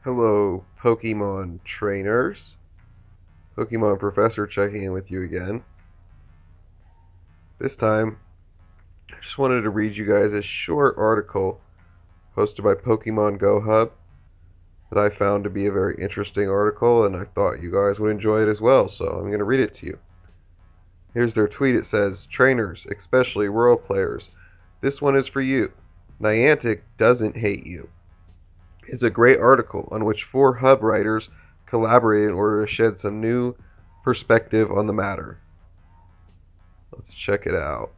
Hello, Pokemon trainers. Pokemon Professor checking in with you again. This time, I just wanted to read you guys a short article posted by Pokemon Gohub that I found to be a very interesting article, and I thought you guys would enjoy it as well, so I'm going to read it to you. Here's their tweet. It says, "Trainers, especially rural players, this one is for you. Niantic doesn't hate you." It's a great article on which 4 Hub writers collaborated in order to shed some new perspective on the matter. Let's check it out.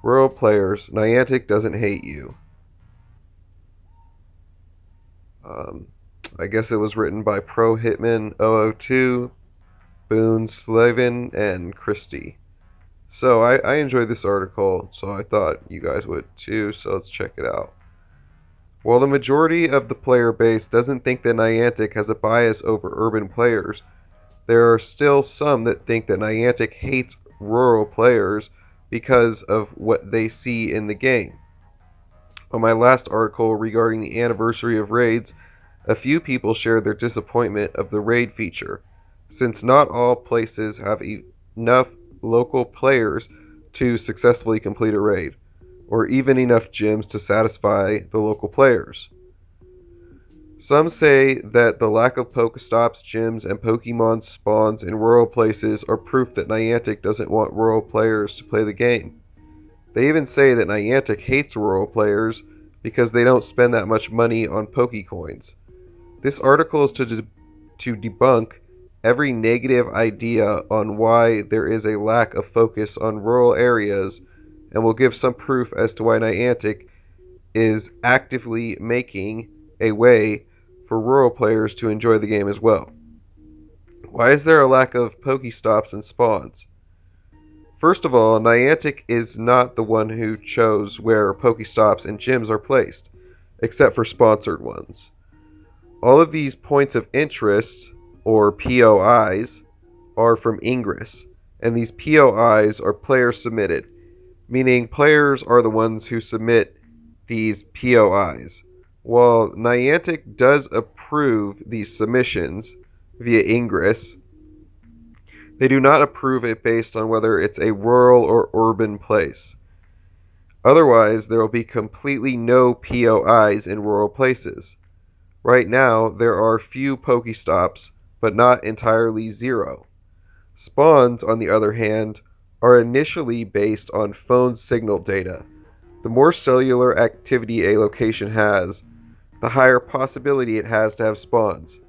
Rural players, Niantic doesn't hate you. I guess it was written by Pro Hitman 002, Boone Slavin, and Christie. So I enjoyed this article, so I thought you guys would too, so let's check it out. While the majority of the player base doesn't think that Niantic has a bias over urban players, there are still some that think that Niantic hates rural players because of what they see in the game. On my last article regarding the anniversary of raids, a few people shared their disappointment of the raid feature, since not all places have enough local players to successfully complete a raid, or even enough gyms to satisfy the local players. Some say that the lack of Pokestops, gyms, and Pokemon spawns in rural places are proof that Niantic doesn't want rural players to play the game. They even say that Niantic hates rural players because they don't spend that much money on Pokecoins. This article is to debunk every negative idea on why there is a lack of focus on rural areas, and will give some proof as to why Niantic is actively making a way for rural players to enjoy the game as well. Why is there a lack of Pokestops and spawns? First of all, Niantic is not the one who chose where Pokestops and gyms are placed, except for sponsored ones. All of these points of interest, or POIs, are from Ingress, and these POIs are player submitted, meaning players are the ones who submit these POIs. While Niantic does approve these submissions via Ingress, they do not approve it based on whether it's a rural or urban place. Otherwise, there will be completely no POIs in rural places. Right now, there are few Pokestops, but not entirely zero. Spawns, on the other hand, are initially based on phone signal data. The more cellular activity a location has, the higher possibility it has to have spawns.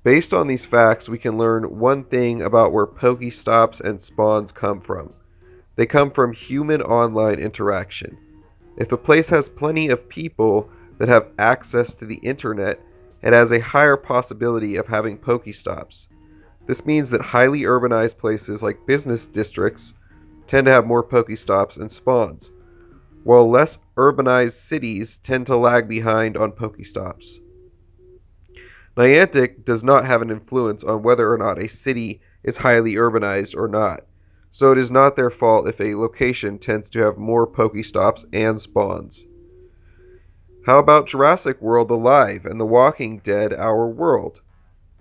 Based on these facts, we can learn one thing about where Pokestops and spawns come from. They come from human online interaction. If a place has plenty of people that have access to the internet, it has a higher possibility of having Pokestops. This means that highly urbanized places like business districts tend to have more Pokestops and spawns, while less urbanized cities tend to lag behind on Pokestops. Niantic does not have an influence on whether or not a city is highly urbanized or not, so it is not their fault if a location tends to have more Pokestops and spawns. How about Jurassic World Alive and The Walking Dead Our World?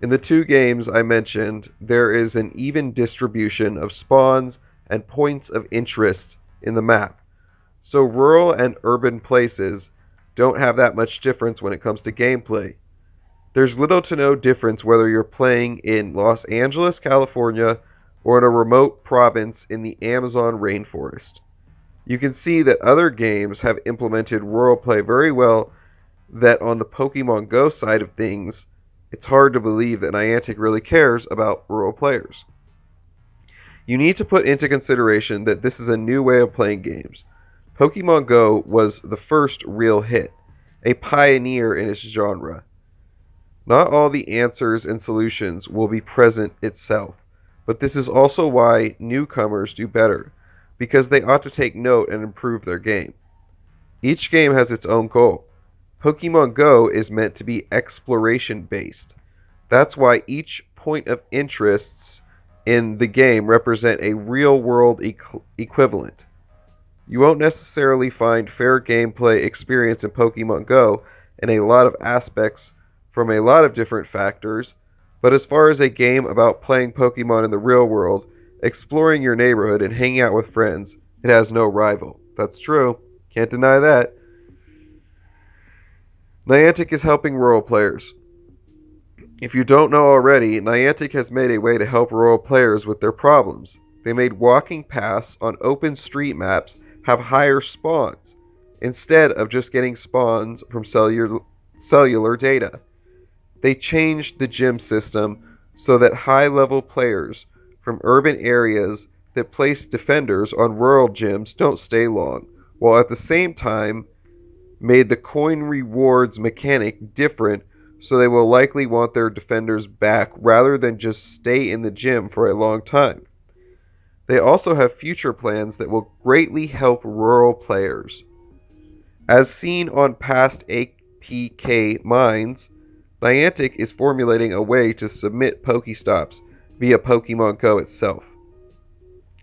In the 2 games I mentioned, there is an even distribution of spawns and points of interest in the map, so rural and urban places don't have that much difference when it comes to gameplay. There's little to no difference whether you're playing in Los Angeles, California, or in a remote province in the Amazon rainforest. You can see that other games have implemented rural play very well, that on the Pokemon Go side of things, it's hard to believe that Niantic really cares about rural players. You need to put into consideration that this is a new way of playing games. Pokemon Go was the first real hit, a pioneer in its genre. Not all the answers and solutions will be present itself, but this is also why newcomers do better, because they ought to take note and improve their game. Each game has its own goal. Pokemon Go is meant to be exploration based. That's why each point of interests in the game represent a real world equivalent. You won't necessarily find fair gameplay experience in Pokemon Go in a lot of aspects from a lot of different factors, but as far as a game about playing Pokemon in the real world, exploring your neighborhood, and hanging out with friends, it has no rival. That's true. Can't deny that. Niantic is helping rural players. If you don't know already, Niantic has made a way to help rural players with their problems. They made walking paths on open street maps have higher spawns, instead of just getting spawns from cellular data. They changed the gym system so that high-level players from urban areas that place defenders on rural gyms don't stay long, while at the same time made the coin rewards mechanic different so they will likely want their defenders back rather than just stay in the gym for a long time. They also have future plans that will greatly help rural players. As seen on past APK mines, Niantic is formulating a way to submit Pokestops via Pokemon Go itself.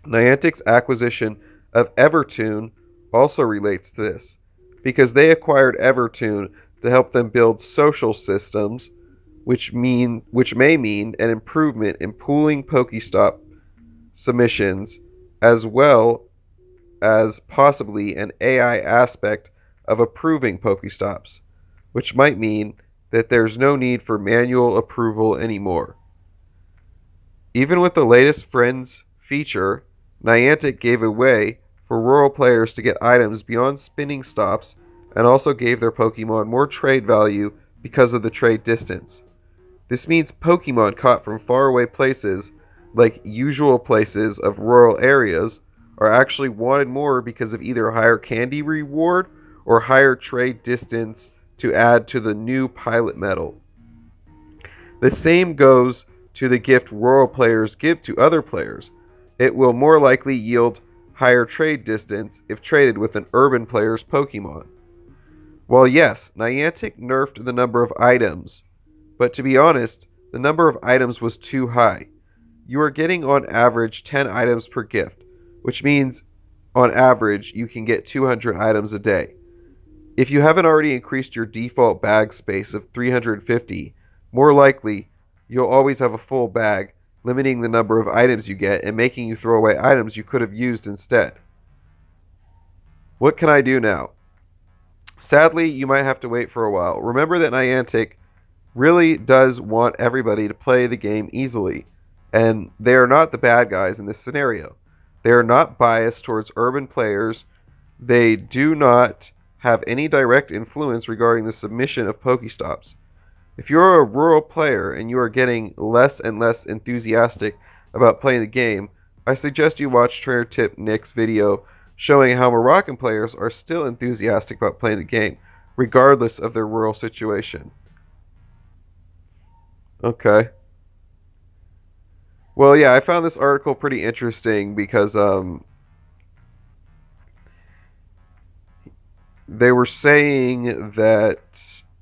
Niantic's acquisition of Evertoon also relates to this, because they acquired Evertoon to help them build social systems, which may mean an improvement in pooling Pokestop submissions, as well as possibly an AI aspect of approving Pokestops, which might mean that there's no need for manual approval anymore. Even with the latest Friends feature, Niantic gave a way for rural players to get items beyond spinning stops and also gave their Pokemon more trade value because of the trade distance. This means Pokemon caught from faraway places, like usual places of rural areas, are actually wanted more because of either higher candy reward or higher trade distance to add to the new pilot medal. The same goes to the gift rural players give to other players. It will more likely yield higher trade distance if traded with an urban player's Pokemon. Well, yes, Niantic nerfed the number of items, but to be honest, the number of items was too high. You are getting on average 10 items per gift, which means on average you can get 200 items a day. If you haven't already increased your default bag space of 350, more likely you'll always have a full bag, limiting the number of items you get and making you throw away items you could have used instead. What can I do now? Sadly, you might have to wait for a while. Remember that Niantic really does want everybody to play the game easily, and they are not the bad guys in this scenario. They are not biased towards urban players. They do not have any direct influence regarding the submission of Pokestops. If you're a rural player and you are getting less and less enthusiastic about playing the game, I suggest you watch Trainer Tip Nick's video showing how Moroccan players are still enthusiastic about playing the game, regardless of their rural situation. Okay. Well, yeah, I found this article pretty interesting because they were saying that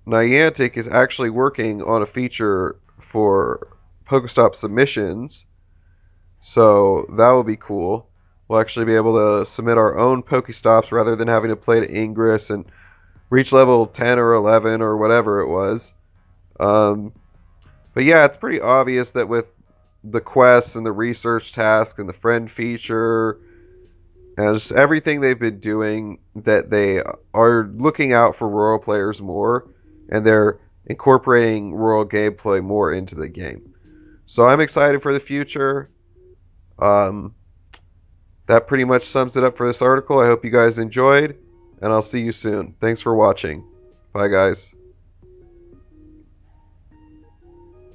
Niantic is actually working on a feature for Pokestop submissions, so that will be cool. We'll actually be able to submit our own Pokestops rather than having to play to Ingress and reach level 10 or 11 or whatever it was. But yeah, it's pretty obvious that with the quests and the research task and the friend feature and just everything they've been doing, that they are looking out for rural players more, and they're incorporating rural gameplay more into the game. So I'm excited for the future. That pretty much sums it up for this article. I hope you guys enjoyed, and I'll see you soon. Thanks for watching. Bye, guys.